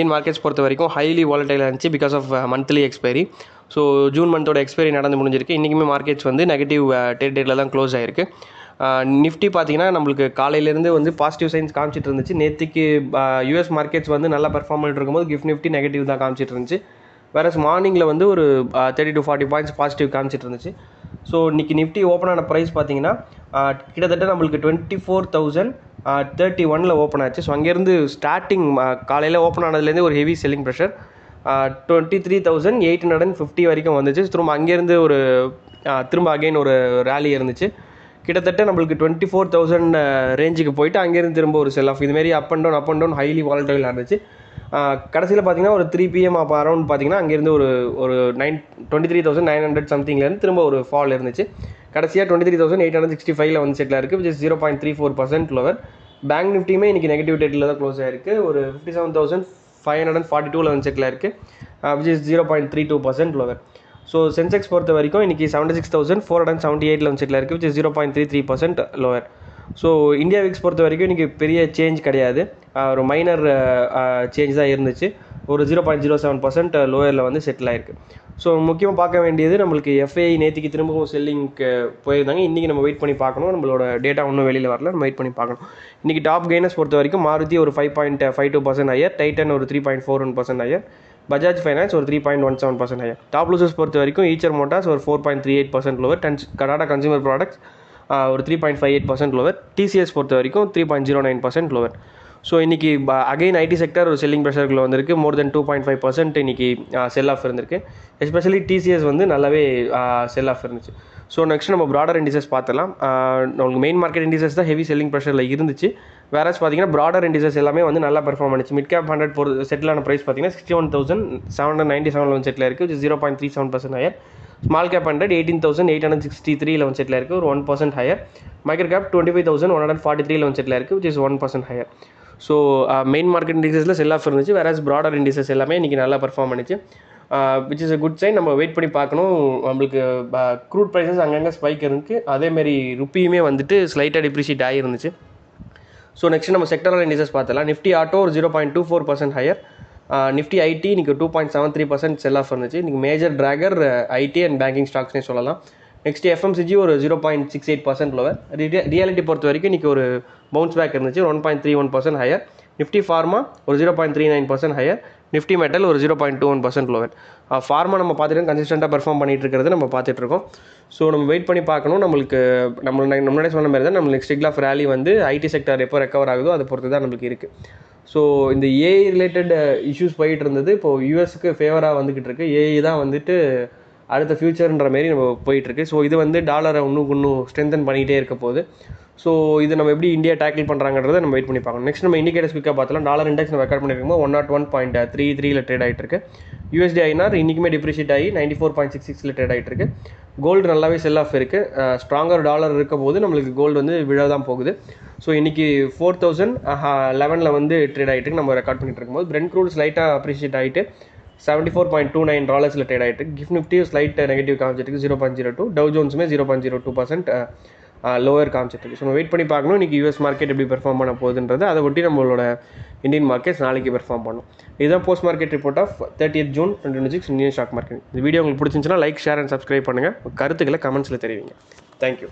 Indian markets பொறுத்த வரைக்கும் highly வாலடைலாக இருந்துச்சு because of monthly expiry. So June மந்தோட எக்ஸ்பைரி நடந்து முடிஞ்சிருக்கு. இன்றைக்குமே மார்க்கெட்ஸ் வந்து நெகட்டிவ் டெரிட்டரியில் தான் க்ளோஸ் ஆகிருக்கு. நிஃப்டி பார்த்தீங்கன்னா நம்மளுக்கு காலையிலேருந்து வந்து பாசிட்டிவ் சைன்ஸ் காமிச்சிட்டு இருந்துச்சு. நேற்றுக்கு யூஎஸ் மார்க்கெட்ஸ் வந்து நல்லா பெர்ஃபார்ம் பண்ணிட்டு இருக்கும்போது கிஃப்ட் நிஃப்டி நெகட்டிவ் தான் காமிச்சிட்டு இருந்துச்சு. வேறு மார்னிங்கில் வந்து ஒரு 30 to 40 பாயிண்ட்ஸ் பாசிட்டிவ் காமிச்சிட்டு இருந்துச்சு. ஸோ இன்றைக்கி நிஃப்டி ஓப்பன் ஆன ப்ரைஸ் பார்த்தீங்கன்னா கிட்டத்தட்ட நம்மளுக்கு 24,031 ஓப்பன் ஆச்சு. ஸோ அங்கேருந்து ஸ்டார்டிங் காலையில் ஓப்பன் ஆனதுலேருந்து ஒரு ஹெவி செல்லிங் ப்ரெஷர் 23,850 வரைக்கும் வந்துச்சு. திரும்ப அங்கேருந்து ஒரு திரும்ப அகைன் ஒரு ரேலி இருந்துச்சு. கிட்டத்தட்ட நம்மளுக்கு 24,000 ரேஞ்சுக்கு போயிட்டு அங்கேருந்து திரும்ப ஒரு செல் ஆஃப் இதுமாரி அப் அண்ட் டவுன் ஹைலி வாலடைலாக இருந்துச்சு. கடைசியில் பார்த்தீங்கன்னா ஒரு 3 PM அப்போ அரௌண்ட் பார்த்தீங்கன்னா அங்கேருந்து ஒரு 23,900 சம்திங்லேருந்து திரும்ப ஒரு ஃபால் இருந்துச்சு. கடைசியாக 23,865 வந்து செட்டில் இருக்குது, விச் இஸ் 0.34% லோவர். பேங்க் நிஃப்டியுமே இன்றைக்கி நெகட்டிவ் டேட்டில் தான் க்ளோஸ் ஆகிருக்கு. ஒரு 57,542 வந்து செட்டில் இருக்குது, which is 0.32% lower. So Sensex பொறுத்த வரைக்கும் இன்றைக்கி 76,478 வந்து செட்டில் இருக்குது, which is 0.33% lower. So India Vicks பொறுத்த வரைக்கும் இன்றைக்கி பெரிய சேஞ்ச் கிடையாது, ஒரு மைனர் சேஞ்ச் தான் இருந்துச்சு. ஒரு 0.07% லோயரில் வந்து செட்டில் ஆகிருக்கு. ஸோ முக்கியமாக பார்க்க வேண்டியது நம்மளுக்கு எஃப்ஐ நேற்றுக்கு திரும்பவும் செல்லிங்க்கு போயிருந்தாங்க. இன்றைக்கி நம்ம வெயிட் பண்ணி பார்க்கணும். நம்மளோட டேட்டா இன்னும் வெளியில் வரல, நம்ம வெயிட் பண்ணி பார்க்கணும். இன்றைக்கி டாப் கெய்னர்ஸ் பொறுத்த வரைக்கும் மாருதி ஒரு 5.52% ஹையர், டைட்டன் ஒரு 3.41% ஹையர், பஜாஜ் ஃபைனான்ஸ் ஒரு 3.17% ஹையர். டாப் லூசர்ஸ் பொறுத்த வரைக்கும் ஈச்சர் மோட்டார்ஸ் ஒரு 4.38% லோவர், டாடா கன்சூமர் ப்ராடக்ட்ஸ் ஒரு 3.58% லோவர், டிசிஎஸ் பொறுத்த வரைக்கும் 3.09% லோவர். ஸோ இன்றைக்கி அகைன் ஐடி செக்டர் ஒரு செல்லிங் ப்ரெஷருக்குள்ள வந்திருக்கு. மோர் தென் 2.5% இன்றைக்கி செல் ஆஃப் இருந்திருக்கு. எஸ்பெஷலி டிசிஎஸ் வந்து நல்லாவே செல் ஆஃப் இருந்துச்சு. ஸோ நெக்ஸ்ட் நம்ம ப்ராடர் இண்டிசஸ் பார்த்துலாம். உங்களுக்கு மெயின் மார்க்கெட் இண்டிசஸ் தான் ஹெவி செல்லிங் ப்ரெஷரில் இருந்துச்சு. வேறஸ் பார்த்தீங்கன்னா ப்ராடர் இண்டிசஸ் எல்லாமே வந்து நல்லா பெர்ஃபார்ம் பண்ணிச்சு. மிட் கேப் 100 செட்டிலான ப்ரைஸ் பார்த்தீங்கன்னா 61,797 வந்து செட்டில் இருக்குது, 0.37% ஹையர். ஸ்மால் கேப் 100 18,863 வந்து செட்டில் இருக்குது, ஒரு 1% ஹையர். மைக்ரோ கேப் 25,143 வந்து செட்டில் இருக்குது, which is 1% higher. So main market இண்டிசஸில் செல் ஆஃப் இருந்துச்சு. வேறஸ் ப்ராடர் இண்டிசஸ் எல்லாமே இன்றைக்கி நல்லா பெர்ஃபார்ம் பண்ணிச்சு, which is a good sign. நம்ம வெயிட் பண்ணி பார்க்கணும். நம்மளுக்கு க்ரூட் ப்ரைஸஸ் அங்கங்கே ஸ்பைக் இருக்குது, அதேமாரி ருப்பியுமே வந்துட்டு ஸ்லைட்டாக டிப்ரிஷியேட் ஆகிருந்துச்சு. ஸோ நெக்ஸ்ட் நம்ம செக்டரல் இண்டிசஸ் பார்த்தலாம். நிஃப்டி ஆட்டோ ஒரு 0.24% ஹையர், நிஃப்டி ஐடி இன்றைக்கி 2.73% செல் ஆஃப் இருந்துச்சு. இன்றைக்கி major dragger IT and banking ஸ்டாக்ஸ்னே சொல்லலாம். நெக்ஸ்ட் எஃப்எம்சிஜி ஒரு 0.68% லோவர். ரியாலிட்டி பொறுத்த வரைக்கும் இன்றைக்கி ஒரு பவுன்ஸ் பேக் இருந்துச்சு, 1.31% ஹையர். நிஃப்டி ஃபார்மா ஒரு 0.39% ஹையர், நிஃப்டி மெட்டல் ஒரு 0.21% லோவர். ஃபார்மா நம்ம பார்த்துட்டு கன்சிஸ்டண்ட்டாக பெர்ஃபார்ம் பண்ணிட்டு இருக்கிறது நம்ம பார்த்துட்ருக்கோம். ஸோ நம்ம வெயிட் பண்ணி பார்க்கணும். நம்மளுக்கு முன்னாடியே சொன்ன மாதிரி தான் நம்ம நெக்ஸ்ட் டிக் ஆஃப் ரேலி வந்து ஐடி செக்டர் எப்போ ரெக்கவர் ஆகுதோ அதை பொறுத்து தான் நம்மளுக்கு இருக்குது. ஸோ இந்த ஏஐ ரிலேட்டட் இஷ்யூஸ் போயிட்டு இருந்தது, இப்போது யூஎஸ்க்கு ஃபேவராக வந்துக்கிட்டு இருக்குது. ஏஐ தான் வந்துட்டு அடுத்த ஃபியூச்சர்ன்ற மாரி நம்ம போயிட்டுருக்கு. ஸோ இது வந்து டாலரை இன்னும் ஸ்ட்ரென்தன் பண்ணிகிட்டே இருக்க போகுது. ஸோ இது நம்ம எப்படி இந்தியா டேக்கிள் பண்ணுறாங்கன்றதை நம்ம வெயிட் பண்ணி பார்க்கணும். நெக்ஸ்ட் நம்ம இண்டிகேட்டர்ஸ் குயிக்காக பார்த்தலாம். டாலர் இண்டெக்ஸ் நம்ம ரெக்கார்ட் பண்ணியிருக்கோம் 101.33 ட்ரேட் ஆகிட்டு இருக்கு. யூஎஸ்டி ஐநார் இன்றைக்குமே டிப்ரிஷியேட் ஆகி 94.66 ட்ரேட் ஆகிட்டு இருக்கு. கோல்டு நல்லாவே செல் ஆஃப் இருக்குது. ஸ்ட்ராங்கர் டாலர் இருக்க போது நம்மளுக்கு கோல்டு வந்து விழ தான் போகுது. ஸோ இன்றைக்கி 4,011 வந்து ட்ரேட் ஆகிட்டு இருக்கு நம்ம ரெக்கார்ட் பண்ணிட்டு இருக்கும்போது. பிரெண்ட் க்ரூட் ஸ்லைட்டாக அப்ரிஷியேட் ஆகிட்டு $74.29 ட்ரேட் ஆகிட்டு. கிஃப்ட் நிஃப்டி ஸ்லைட் நெகட்டிவ் காமிச்சிட்டு 0.02, டவ் ஜோன்ஸுமே 0.02% லோவர் காமிச்சிட்டு. ஸோ நம்ம வெயிட் பண்ணி பார்க்கணும் இன்றைக்கி யூஎஸ் மார்க்கெட் எப்படி பெர்ஃபார்ம் பண்ண போகுதுன்றது. அதை ஒட்டி நம்மளோட இந்தியன் மார்க்கெட்ஸ் நாளைக்கு பெர்ஃபார்ம் பண்ணும். இதுதான் post market report of 30th June 2026 Indian stock market. இந்த வீடியோ உங்களுக்கு பிடிச்சிருந்துச்சுன்னா லைக், ஷேர் அண்ட் சப்ஸ்கிரைப் பண்ணுங்கள். கருத்துக்களை கமெண்ட்ஸில் தெரிவிங்க. தேங்க்யூ.